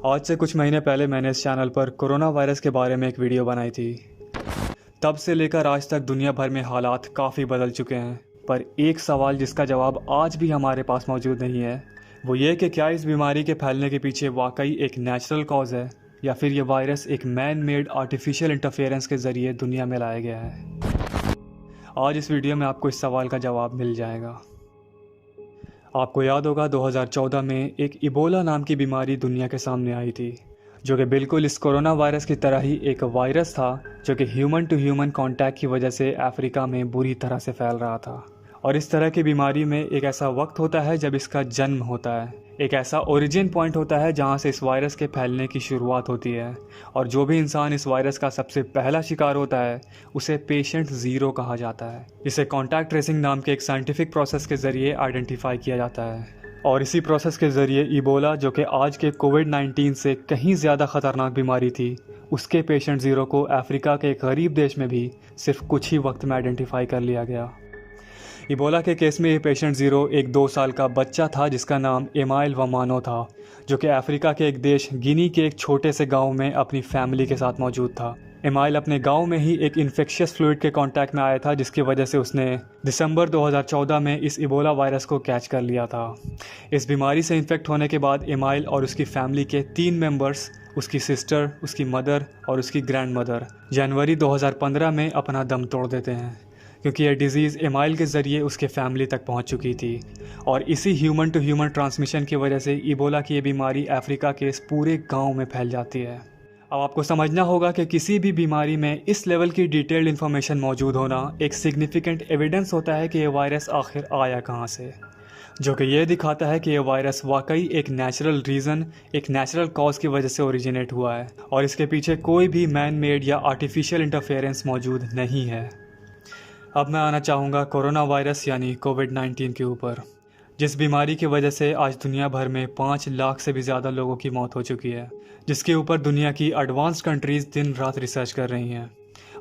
आज से कुछ महीने पहले मैंने इस चैनल पर कोरोना वायरस के बारे में एक वीडियो बनाई थी। तब से लेकर आज तक दुनिया भर में हालात काफ़ी बदल चुके हैं, पर एक सवाल जिसका जवाब आज भी हमारे पास मौजूद नहीं है, वो ये कि क्या इस बीमारी के फैलने के पीछे वाकई एक नेचुरल कॉज है या फिर ये वायरस एक मैन मेड आर्टिफिशियल इंटरफेरेंस के ज़रिए दुनिया में लाया गया है। आज इस वीडियो में आपको इस सवाल का जवाब मिल जाएगा। आपको याद होगा 2014 में एक इबोला नाम की बीमारी दुनिया के सामने आई थी, जो कि बिल्कुल इस कोरोना वायरस की तरह ही एक वायरस था जो कि ह्यूमन टू ह्यूमन कांटेक्ट की वजह से अफ्रीका में बुरी तरह से फैल रहा था। और इस तरह की बीमारी में एक ऐसा वक्त होता है जब इसका जन्म होता है, एक ऐसा ओरिजिन पॉइंट होता है जहां से इस वायरस के फैलने की शुरुआत होती है। और जो भी इंसान इस वायरस का सबसे पहला शिकार होता है उसे पेशेंट ज़ीरो कहा जाता है। इसे कॉन्टैक्ट ट्रेसिंग नाम के एक साइंटिफिक प्रोसेस के ज़रिए आइडेंटिफाई किया जाता है। और इसी प्रोसेस के ज़रिए इबोला, जो कि आज के कोविड-19 से कहीं ज़्यादा ख़तरनाक बीमारी थी, उसके पेशेंट ज़ीरो को अफ्रीका के एक गरीब देश में भी सिर्फ कुछ ही वक्त में आइडेंटिफाई कर लिया गया। इबोला के केस में ये पेशेंट ज़ीरो एक 2 साल का बच्चा था जिसका नाम एमाइल वमानो था, जो कि अफ्रीका के एक देश गिनी के एक छोटे से गांव में अपनी फैमिली के साथ मौजूद था। एमाइल अपने गांव में ही एक इन्फेक्शियस फ्लूइड के कांटेक्ट में आया था, जिसकी वजह से उसने दिसंबर 2014 में इस इबोला वायरस को कैच कर लिया था। इस बीमारी से इन्फेक्ट होने के बाद एमाइल और उसकी फैमिली के 3 मेंबर्स, उसकी सिस्टर, उसकी मदर और उसकी ग्रैंड मदर, जनवरी 2015 में अपना दम तोड़ देते हैं, क्योंकि यह डिज़ीज़ एमाइल के ज़रिए उसके फैमिली तक पहुंच चुकी थी। और इसी ह्यूमन टू ह्यूमन ट्रांसमिशन की वजह से इबोला की ये बीमारी अफ्रीका के इस पूरे गांव में फैल जाती है। अब आपको समझना होगा कि किसी भी बीमारी में इस लेवल की डिटेल्ड इन्फॉर्मेशन मौजूद होना एक सिग्निफिकेंट एविडेंस होता है कि ये वायरस आखिर आया कहाँ से, जो कि ये दिखाता है कि ये वायरस वाकई एक नेचुरल रीज़न, एक नेचुरल कॉज की वजह से ओरिजिनेट हुआ है और इसके पीछे कोई भी मैन मेड या आर्टिफिशियल इंटरफेरेंस मौजूद नहीं है। अब मैं आना चाहूँगा कोरोना वायरस यानी कोविड-19 के ऊपर, जिस बीमारी की वजह से आज दुनिया भर में 5 लाख से भी ज़्यादा लोगों की मौत हो चुकी है, जिसके ऊपर दुनिया की एडवांस्ड कंट्रीज़ दिन रात रिसर्च कर रही हैं।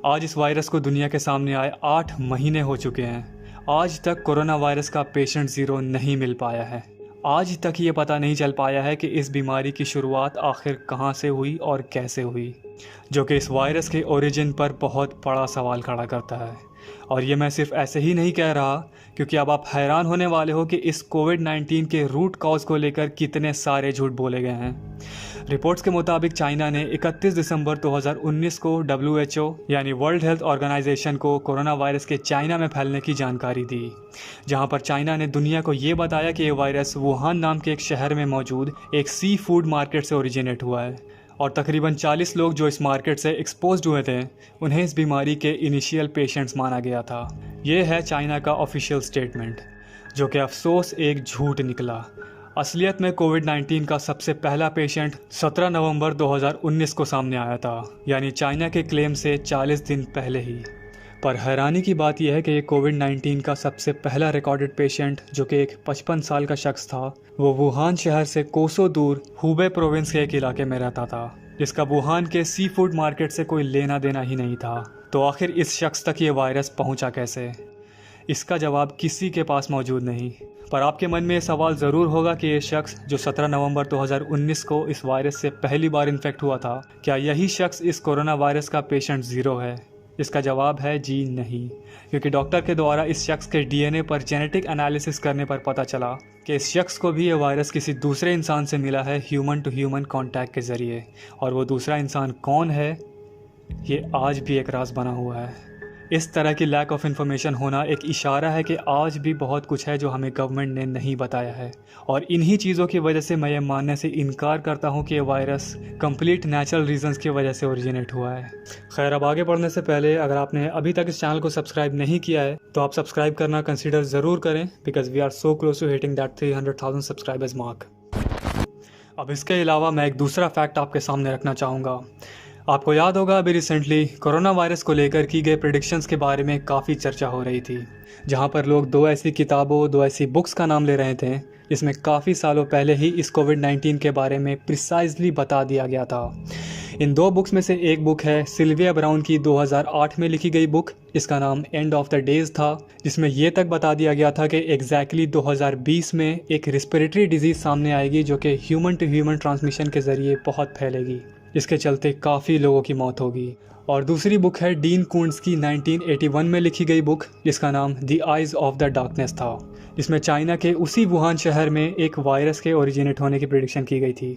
आज इस वायरस को दुनिया के सामने आए 8 महीने हो चुके हैं। आज तक कोरोना वायरस का पेशेंट ज़ीरो नहीं मिल पाया है। आज तक ये पता नहीं चल पाया है कि इस बीमारी की शुरुआत आखिर कहाँ से हुई और कैसे हुई, जो कि इस वायरस के ओरिजिन पर बहुत बड़ा सवाल खड़ा करता है। और ये मैं सिर्फ ऐसे ही नहीं कह रहा, क्योंकि अब आप हैरान होने वाले हो कि इस कोविड-19 के रूट कॉज को लेकर कितने सारे झूठ बोले गए हैं। रिपोर्ट्स के मुताबिक चाइना ने 31 दिसंबर 2019 को WHO यानी वर्ल्ड हेल्थ ऑर्गेनाइजेशन को कोरोना वायरस के चाइना में फैलने की जानकारी दी, जहां पर चाइना ने दुनिया को ये बताया कि ये वायरस वुहान नाम के एक शहर में मौजूद एक सी फूड मार्केट से ओरिजिनेट हुआ है। और तकरीबन 40 लोग जो इस मार्केट से एक्सपोज्ड हुए थे, उन्हें इस बीमारी के इनिशियल पेशेंट्स माना गया था। ये है चाइना का ऑफिशियल स्टेटमेंट, जो कि अफसोस एक झूठ निकला। असलियत में कोविड-19 का सबसे पहला पेशेंट 17 नवंबर 2019 को सामने आया था, यानी चाइना के क्लेम से 40 दिन पहले ही। पर हैरानी की बात यह है कि कोविड-19 का सबसे पहला रिकॉर्डेड पेशेंट, जो कि एक 55 साल का शख्स था, वो वुहान शहर से कोसों दूर हुबे प्रोविंस के एक इलाके में रहता था, जिसका वुहान के सी फूड मार्केट से कोई लेना देना ही नहीं था। तो आखिर इस शख्स तक ये वायरस पहुंचा कैसे? इसका जवाब किसी के पास मौजूद नहीं। पर आपके मन में ये सवाल ज़रूर होगा कि ये शख्स जो 17 नवंबर 2019 को इस वायरस से पहली बार इन्फेक्ट हुआ था, क्या यही शख्स इस कोरोना वायरस का पेशेंट ज़ीरो है? इसका जवाब है जी नहीं, क्योंकि डॉक्टर के द्वारा इस शख्स के DNA पर जेनेटिक एनालिसिस करने पर पता चला कि इस शख्स को भी ये वायरस किसी दूसरे इंसान से मिला है ह्यूमन टू ह्यूमन कांटेक्ट के ज़रिए। और वो दूसरा इंसान कौन है, ये आज भी एक राज बना हुआ है। इस तरह की लैक ऑफ इन्फॉर्मेशन होना एक इशारा है कि आज भी बहुत कुछ है जो हमें गवर्नमेंट ने नहीं बताया है। और इन्हीं चीज़ों की वजह से मैं ये मानने से इनकार करता हूँ कि ये वायरस कंप्लीट नेचुरल रीजंस की वजह से ओरिजिनेट हुआ है। खैर, अब आगे बढ़ने से पहले अगर आपने अभी तक इस चैनल को सब्सक्राइब नहीं किया है तो आप सब्सक्राइब करना कंसिडर ज़रूर करें, because we are so close to hitting that 300,000 subscribers mark. अब इसके अलावा मैं एक दूसरा फैक्ट आपके सामने रखना चाहूँगा। आपको याद होगा अभी रिसेंटली कोरोना वायरस को लेकर की गए प्रेडिक्शंस के बारे में काफ़ी चर्चा हो रही थी, जहां पर लोग 2 ऐसी किताबों, 2 ऐसी बुक्स का नाम ले रहे थे जिसमें काफ़ी सालों पहले ही इस कोविड-19 के बारे में प्रिसाइजली बता दिया गया था। इन 2 बुक्स में से एक बुक है सिल्विया ब्राउन की 2008 में लिखी गई बुक, जिसका नाम एंड ऑफ द डेज था, जिसमें यह तक बता दिया गया था कि एग्जैक्टली 2020 में एक रिस्पिरेटरी डिजीज़ सामने आएगी जो कि ह्यूमन टू ह्यूमन ट्रांसमिशन के ज़रिए बहुत फैलेगी, जिसके चलते काफ़ी लोगों की मौत होगी। और दूसरी बुक है डीन कूंट्ज़ की 1981 में लिखी गई बुक, जिसका नाम the eyes of the darkness था, जिसमें चाइना के उसी वुहान शहर में एक वायरस के ओरिजिनेट होने की प्रेडिक्शन की गई थी।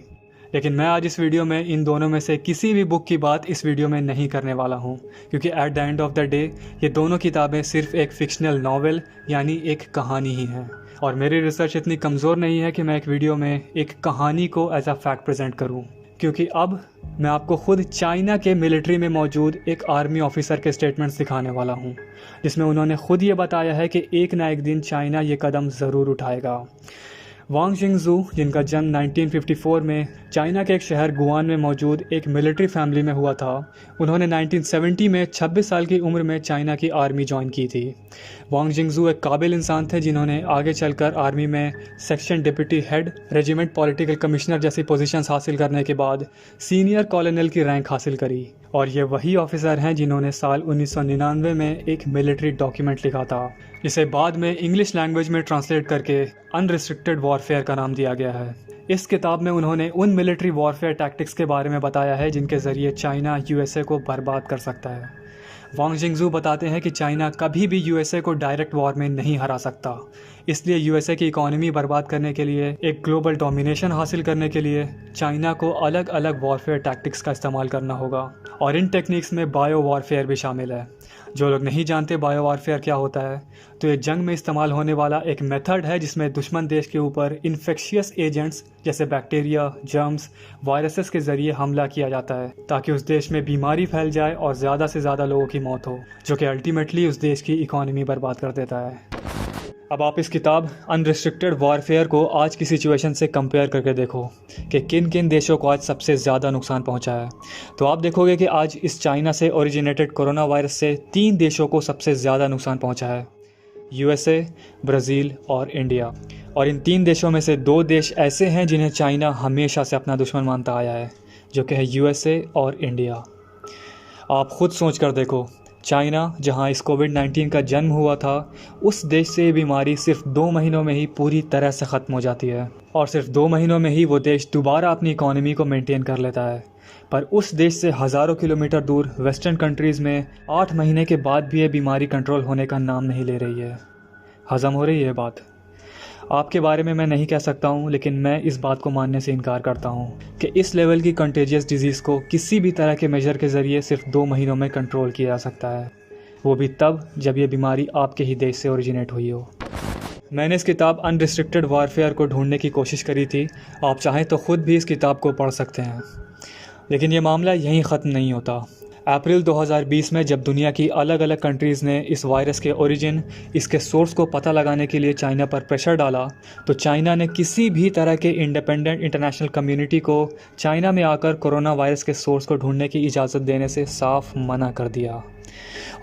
लेकिन मैं आज इस वीडियो में इन दोनों में से किसी भी बुक की बात इस वीडियो में नहीं करने वाला हूँ, क्योंकि at the end of the day ये दोनों किताबें सिर्फ एक फिक्शनल नॉवेल यानी एक कहानी ही हैं, और मेरी रिसर्च इतनी कमज़ोर नहीं है कि मैं एक वीडियो में एक कहानी को एज अ फैक्ट प्रेजेंट करूँ। क्योंकि अब मैं आपको खुद चाइना के मिलिट्री में मौजूद एक आर्मी ऑफिसर के स्टेटमेंट्स दिखाने वाला हूँ, जिसमें उन्होंने खुद ये बताया है कि एक ना एक दिन चाइना ये कदम ज़रूर उठाएगा। वांग जिंगजू, जिनका जन्म 1954 में चाइना के एक शहर गुआन में मौजूद एक मिलिट्री फैमिली में हुआ था, उन्होंने 1970 में 26 साल की उम्र में चाइना की आर्मी ज्वाइन की थी। वांग जिंगजू एक काबिल इंसान थे जिन्होंने आगे चलकर आर्मी में section deputy head, regiment political commissioner जैसी पोजीशंस हासिल करने के बाद सीनियर कॉलोनल की रैंक हासिल करी, और ये वही ऑफिसर हैं जिन्होंने साल 1999 में एक मिलिट्री डॉक्यूमेंट लिखा था, जिसे बाद में इंग्लिश लैंग्वेज में ट्रांसलेट करके अनरिस्ट्रिक्टेड वॉरफेयर का नाम दिया गया है। इस किताब में उन्होंने उन मिलिट्री वॉरफेयर टैक्टिक्स के बारे में बताया है जिनके ज़रिए चाइना यूएसए को बर्बाद कर सकता है। वांग जिंगजू बताते हैं कि चाइना कभी भी यूएसए को डायरेक्ट वॉर में नहीं हरा सकता, इसलिए यूएसए की इकोनॉमी बर्बाद करने के लिए, एक ग्लोबल डोमिनेशन हासिल करने के लिए चाइना को अलग अलग वॉरफेयर टैक्टिक्स का इस्तेमाल करना होगा, और इन टेक्निक्स में बायो वॉरफेयर भी शामिल है। जो लोग नहीं जानते बायो वॉरफेयर क्या होता है, तो ये जंग में इस्तेमाल होने वाला एक मेथड है जिसमें दुश्मन देश के ऊपर इन्फेक्शियस एजेंट्स जैसे बैक्टीरिया, जर्म्स, वायरसेस के ज़रिए हमला किया जाता है ताकि उस देश में बीमारी फैल जाए और ज़्यादा से ज़्यादा लोगों की मौत हो, जो कि अल्टीमेटली उस देश की इकोनॉमी बर्बाद कर देता है। अब आप इस किताब अनरिस्ट्रिक्टेड वॉरफेयर को आज की सिचुएशन से कंपेयर करके देखो कि किन किन देशों को आज सबसे ज़्यादा नुकसान पहुंचा है, तो आप देखोगे कि आज इस चाइना से ओरिजिनेटेड कोरोना वायरस से 3 देशों को सबसे ज़्यादा नुकसान पहुंचा है, यूएसए, ब्राज़ील और इंडिया। और इन 3 देशों में से 2 देश ऐसे हैं जिन्हें चाइना हमेशा से अपना दुश्मन मानता आया है, जो कि है यूएसए और इंडिया। आप खुद सोच कर देखो, चाइना जहां इस कोविड-19 का जन्म हुआ था, उस देश से ये बीमारी सिर्फ 2 महीनों में ही पूरी तरह से ख़त्म हो जाती है, और सिर्फ 2 महीनों में ही वो देश दोबारा अपनी इकोनॉमी को मेंटेन कर लेता है। पर उस देश से हज़ारों किलोमीटर दूर वेस्टर्न कंट्रीज़ में 8 महीने के बाद भी ये बीमारी कंट्रोल होने का नाम नहीं ले रही है। हज़म हो रही है बात? आपके बारे में मैं नहीं कह सकता हूँ, लेकिन मैं इस बात को मानने से इनकार करता हूँ कि इस लेवल की कंटेजियस डिजीज़ को किसी भी तरह के मेजर के ज़रिए सिर्फ 2 महीनों में कंट्रोल किया जा सकता है, वो भी तब जब ये बीमारी आपके ही देश से ओरिजिनेट हुई हो। मैंने इस किताब अनरिस्ट्रिक्टेड वॉरफेयर को ढूंढने की कोशिश करी थी, आप चाहें तो ख़ुद भी इस किताब को पढ़ सकते हैं। लेकिन ये मामला यहीं ख़त्म नहीं होता। अप्रैल 2020 में जब दुनिया की अलग अलग कंट्रीज़ ने इस वायरस के ओरिजिन, इसके सोर्स को पता लगाने के लिए चाइना पर प्रेशर डाला, तो चाइना ने किसी भी तरह के इंडिपेंडेंट इंटरनेशनल कम्युनिटी को चाइना में आकर कोरोना वायरस के सोर्स को ढूंढने की इजाज़त देने से साफ मना कर दिया।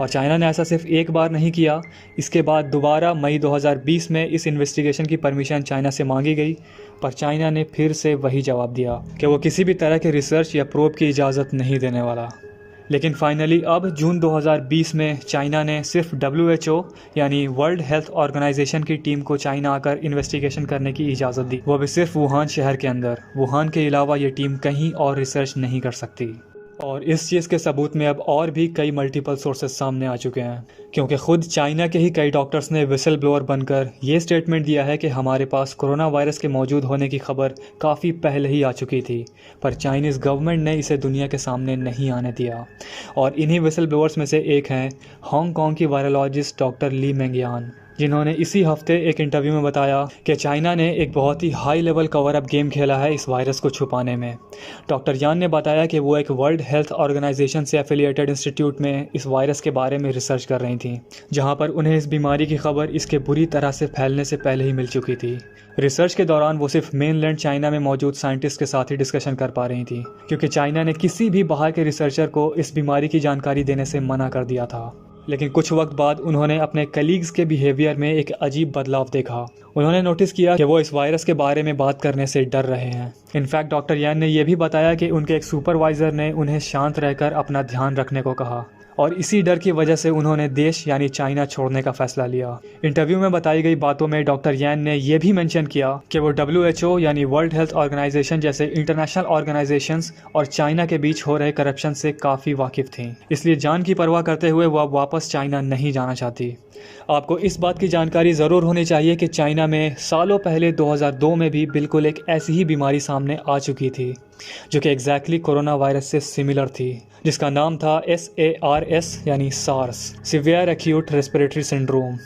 और चाइना ने ऐसा सिर्फ एक बार नहीं किया, इसके बाद दोबारा मई 2020 में इस इन्वेस्टिगेशन की परमिशन चाइना से मांगी गई, पर चाइना ने फिर से वही जवाब दिया कि वो किसी भी तरह के रिसर्च या प्रोब की इजाज़त नहीं देने वाला। लेकिन फाइनली अब जून 2020 में चाइना ने सिर्फ WHO यानी वर्ल्ड हेल्थ ऑर्गेनाइजेशन की टीम को चाइना आकर इन्वेस्टिगेशन करने की इजाज़त दी, वो भी सिर्फ वुहान शहर के अंदर। वुहान के अलावा ये टीम कहीं और रिसर्च नहीं कर सकती। और इस चीज़ के सबूत में अब और भी कई मल्टीपल सोर्सेज सामने आ चुके हैं, क्योंकि ख़ुद चाइना के ही कई डॉक्टर्स ने विसल ब्लोअर बनकर ये स्टेटमेंट दिया है कि हमारे पास कोरोना वायरस के मौजूद होने की खबर काफ़ी पहले ही आ चुकी थी, पर चाइनीज़ गवर्नमेंट ने इसे दुनिया के सामने नहीं आने दिया। और इन्हीं विसल ब्लोअर्स में से एक हैं हांगकांग की वायरोलॉजिस्ट डॉक्टर ली मेंगयान, जिन्होंने इसी हफ्ते एक इंटरव्यू में बताया कि चाइना ने एक बहुत ही high level cover up game खेला है इस वायरस को छुपाने में। डॉक्टर यान ने बताया कि वो एक वर्ल्ड हेल्थ ऑर्गेनाइजेशन से एफिलिएटेड इंस्टीट्यूट में इस वायरस के बारे में रिसर्च कर रही थी, जहां पर उन्हें इस बीमारी की खबर इसके बुरी तरह से फैलने से पहले ही मिल चुकी थी। रिसर्च के दौरान वो सिर्फ मेनलैंड चाइना में मौजूद साइंटिस्ट के साथ ही डिस्कशन कर पा रही थी, क्योंकि चाइना ने किसी भी बाहर के रिसर्चर को इस बीमारी की जानकारी देने से मना कर दिया था। लेकिन कुछ वक्त बाद उन्होंने अपने कलीग्स के बिहेवियर में एक अजीब बदलाव देखा। उन्होंने नोटिस किया कि वो इस वायरस के बारे में बात करने से डर रहे हैं। इनफैक्ट डॉक्टर यान ने यह भी बताया कि उनके एक सुपरवाइज़र ने उन्हें शांत रहकर अपना ध्यान रखने को कहा और इसी डर की वजह से उन्होंने देश यानी चाइना छोड़ने का फैसला लिया। इंटरव्यू में बताई गई बातों में डॉक्टर यान ने यह भी मेंशन किया कि वो WHO यानी वर्ल्ड हेल्थ ऑर्गेनाइजेशन जैसे इंटरनेशनल ऑर्गेनाइजेशंस और चाइना के बीच हो रहे करप्शन से काफ़ी वाकिफ थीं, इसलिए जान की परवाह करते हुए वो अब वापस चाइना नहीं जाना चाहती। आपको इस बात की जानकारी ज़रूर होनी चाहिए कि चाइना में सालों पहले 2002 में भी बिल्कुल एक ऐसी ही बीमारी सामने आ चुकी थी जो कि एग्जैक्टली कोरोना वायरस से सिमिलर थी, जिसका नाम था SARS यानी SARS, severe acute respiratory syndrome,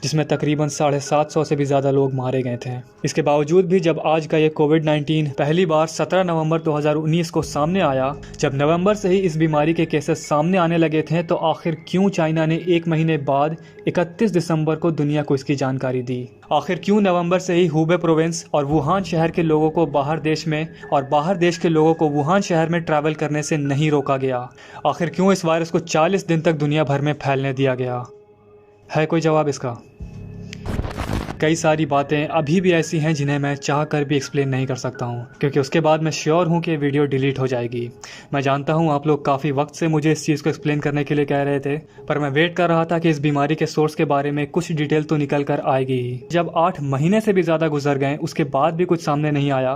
जिसमें तकरीबन 750 से भी ज़्यादा लोग मारे गए थे। इसके बावजूद भी जब आज का ये कोविड-19 पहली बार 17 नवंबर 2019 को सामने आया, जब नवंबर से ही इस बीमारी के केसेस सामने आने लगे थे, तो आखिर क्यों चाइना ने एक महीने बाद 31 दिसंबर को दुनिया को इसकी जानकारी दी? आखिर क्यों नवंबर से ही हुबे प्रोविंस और वुहान शहर के लोगों को बाहर देश में और बाहर देश के लोगों को वुहान शहर में ट्रैवल करने से नहीं रोका गया? आखिर क्यों इस वायरस को 40 दिन तक दुनिया भर में फैलने दिया गया? है कोई जवाब इसका? कई सारी बातें अभी भी ऐसी हैं जिन्हें मैं चाह कर भी एक्सप्लेन नहीं कर सकता हूं, क्योंकि उसके बाद मैं श्योर हूं कि वीडियो डिलीट हो जाएगी। मैं जानता हूं आप लोग काफ़ी वक्त से मुझे इस चीज़ को एक्सप्लेन करने के लिए कह रहे थे, पर मैं वेट कर रहा था कि इस बीमारी के सोर्स के बारे में कुछ डिटेल तो निकल कर आएगी ही। जब 8 महीने से भी ज़्यादा गुजर गए, उसके बाद भी कुछ सामने नहीं आया,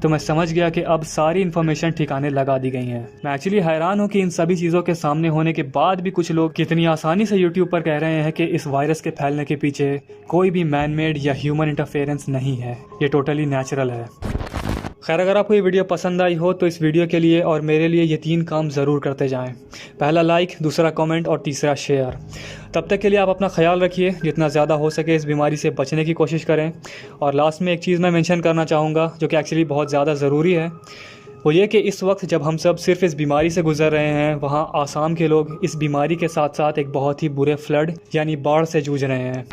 तो मैं समझ गया कि अब सारी इन्फॉर्मेशन ठिकाने लगा दी गई हैं। मैं एक्चुअली हैरान हूँ कि इन सभी चीज़ों के सामने होने के बाद भी कुछ लोग कितनी आसानी से यूट्यूब पर कह रहे हैं कि इस वायरस के फैलने के पीछे कोई भी मैन मेड या ह्यूमन इंटरफेरेंस नहीं है, ये टोटली नेचुरल है। खैर, अगर आपको ये वीडियो पसंद आई हो तो इस वीडियो के लिए और मेरे लिए ये 3 काम ज़रूर करते जाएं। पहला लाइक, दूसरा कमेंट और तीसरा शेयर। तब तक के लिए आप अपना ख्याल रखिए, जितना ज़्यादा हो सके इस बीमारी से बचने की कोशिश करें। और लास्ट में एक चीज़ मैं मेंशन करना चाहूँगा जो कि एक्चुअली बहुत ज़्यादा ज़रूरी है, वो ये कि इस वक्त जब हम सब सिर्फ इस बीमारी से गुजर रहे हैं, वहाँ आसाम के लोग इस बीमारी के साथ साथ एक बहुत ही बुरे फ्लड यानी बाढ़ से जूझ रहे हैं।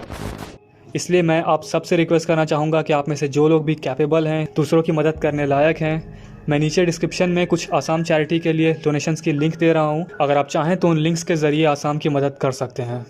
इसलिए मैं आप सबसे रिक्वेस्ट करना चाहूँगा कि आप में से जो लोग भी कैपेबल हैं, दूसरों की मदद करने लायक हैं, मैं नीचे डिस्क्रिप्शन में कुछ आसाम चैरिटी के लिए डोनेशंस की लिंक दे रहा हूँ। अगर आप चाहें तो उन लिंक्स के ज़रिए आसाम की मदद कर सकते हैं।